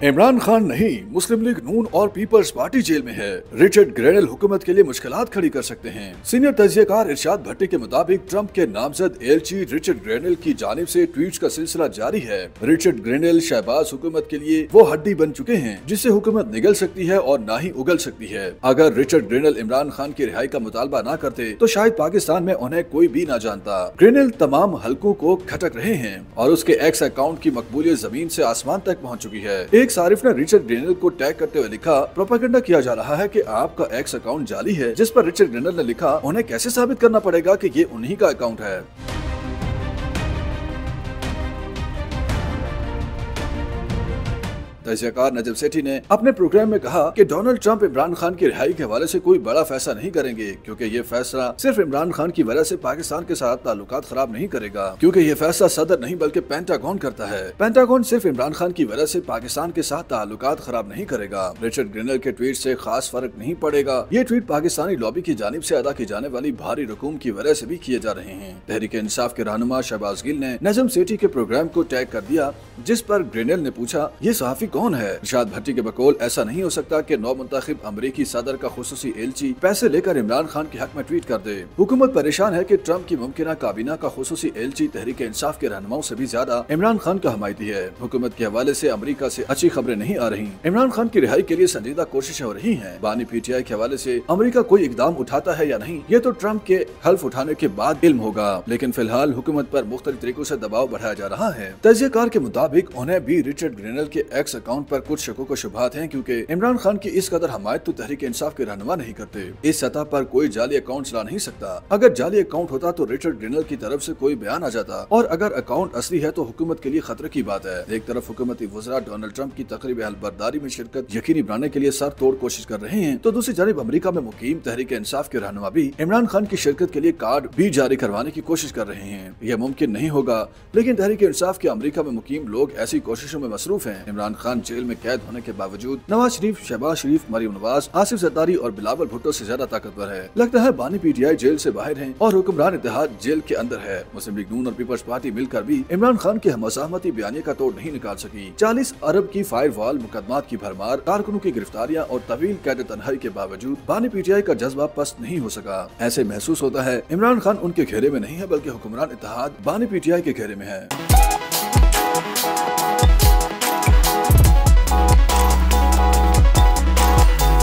इमरान खान नहीं, मुस्लिम लीग नून और peoples party jail में है। रिचर्ड ग्रेनेल हुकूमत के लिए मुश्किलात खड़ी कर सकते हैं। सीनियर तज्जियाकार इरशाद भट्टी के मुताबिक ट्रंप के नामजद एलची रिचर्ड ग्रेनेल की जानिब से ट्वीट्स का सिलसिला जारी है। रिचर्ड ग्रेनेल शहबाज हुकूमत के लिए वो हड्डी बन चुके हैं जिससे हुकूमत निगल सकती है और ना ही उगल सकती है। अगर रिचर्ड ग्रेनेल इमरान खान की रिहाई का मुतालबा न करते तो शायद पाकिस्तान में उन्हें कोई भी न जानता। ग्रेनेल तमाम हलकों को खटक रहे हैं और उसके एक्स अकाउंट की मकबूलियत जमीन से आसमान तक पहुँच चुकी है। एक सारिफ ने रिचर्ड ग्रेनेल को टैग करते हुए लिखा, प्रोपेगेंडा किया जा रहा है कि आपका एक्स अकाउंट जाली है। जिस पर रिचर्ड ग्रेनेल ने लिखा, उन्हें कैसे साबित करना पड़ेगा कि ये उन्हीं का अकाउंट है। तज्जियाकार नजम सेठी ने अपने प्रोग्राम में कहा कि डोनाल्ड ट्रंप इमरान खान की रिहाई के हवाले से कोई बड़ा फैसला नहीं करेंगे क्योंकि ये फैसला सिर्फ इमरान खान की वजह से पाकिस्तान के साथ ताल्लुकात खराब नहीं करेगा, क्योंकि ये फैसला सदर नहीं बल्कि पेंटागन करता है। पेंटागन सिर्फ इमरान खान की वजह से पाकिस्तान के साथ ताल्लुकात खराब नहीं करेगा। रिचर्ड ग्रेनेल के ट्वीट से खास फर्क नहीं पड़ेगा। ये ट्वीट पाकिस्तानी लॉबी की जानिब से अदा की जाने वाली भारी रकूम की वजह से भी किए जा रहे हैं। तहरीक इंसाफ के रहनुमा शहबाज गिल ने नजम सेठी के प्रोग्राम को टैग कर दिया, जिस पर ग्रेनेल ने पूछा, ये सहाफी कौन है? इरशाद भट्टी के बकौल ऐसा नहीं हो सकता कि नौ मुंतखब अमरीकी सदर का खुसूसी एलची पैसे लेकर इमरान खान के हक में ट्वीट कर दे। हुकूमत परेशान है कि ट्रंप की मुमकिना काबीना का खुसूसी एलची तहरीक इंसाफ के रहनुमाओं से भी ज्यादा इमरान खान का हमायती है। हुकूमत के हवाले से अमरीका से अच्छी खबरें नहीं आ रही। इमरान खान की रिहाई के लिए संजीदा कोशिशें हो रही है। बानी PTI के हवाले से अमरीका कोई इकदाम उठाता है या नहीं, ये तो ट्रंप के हल्फ उठाने के बाद इल्म होगा, लेकिन फिलहाल हुकूमत पर मुख्तलिफ तरीकों से दबाव बढ़ाया जा रहा है। तज्जियाकार के मुताबिक उन्हें भी रिचर्ड ग्रेनेल के एक्स अकाउंट पर कुछ शकों को शुबहात हैं, क्योंकि इमरान खान की इस कदर हमायत तो तहरीक इंसाफ के रहनुमा नहीं करते। इस सतह पर कोई जाली अकाउंट चला नहीं सकता। अगर जाली अकाउंट होता तो रिचर्ड ग्रेनेल की तरफ से कोई बयान आ जाता, और अगर अकाउंट असली है तो हुकूमत के लिए खतरे की बात है। एक तरफ हुकूमती वज़रा डोनाल्ड ट्रंप की तकरीब अहलबरदारी में शिरकत यकीनी बनाने के लिए सर तोड़ कोशिश कर रहे हैं, तो दूसरी जानिब अमरीका में मुकीम तहरीक इंसाफ के रहनुमा भी इमरान खान की शिरकत के लिए कार्ड भी जारी करवाने की कोशिश कर रहे हैं। यह मुमकिन नहीं होगा, लेकिन तहरीक इंसाफ के अमरीका में मुकीम लोग ऐसी कोशिशों में मसरूफ है। इमरान खान जेल में कैद होने के बावजूद नवाज शरीफ, शहबाज शरीफ, मरियम नवाज, आसिफ जरदारी और बिलावल भुट्टो से ज्यादा ताकतवर है। लगता है बानी PTI जेल से बाहर हैं और हुक्मरान इत्तेहाद जेल के अंदर है। मुस्लिम लीग नून और पीपल्स पार्टी मिलकर भी इमरान खान के मज़ाहमती बयानिया का तोड़ नहीं निकाल सकी। 40 अरब की फायरवॉल, मुकदमात की भरमार, कारकुनों की गिरफ्तारियां और तवील कैद तन्हाई के बावजूद बानी PTI का जज्बा पस्त नहीं हो सका। ऐसे महसूस होता है इमरान खान उनके घेरे में नहीं है, बल्कि हुक्मरान इत्तेहाद बानी PTI के घेरे में है।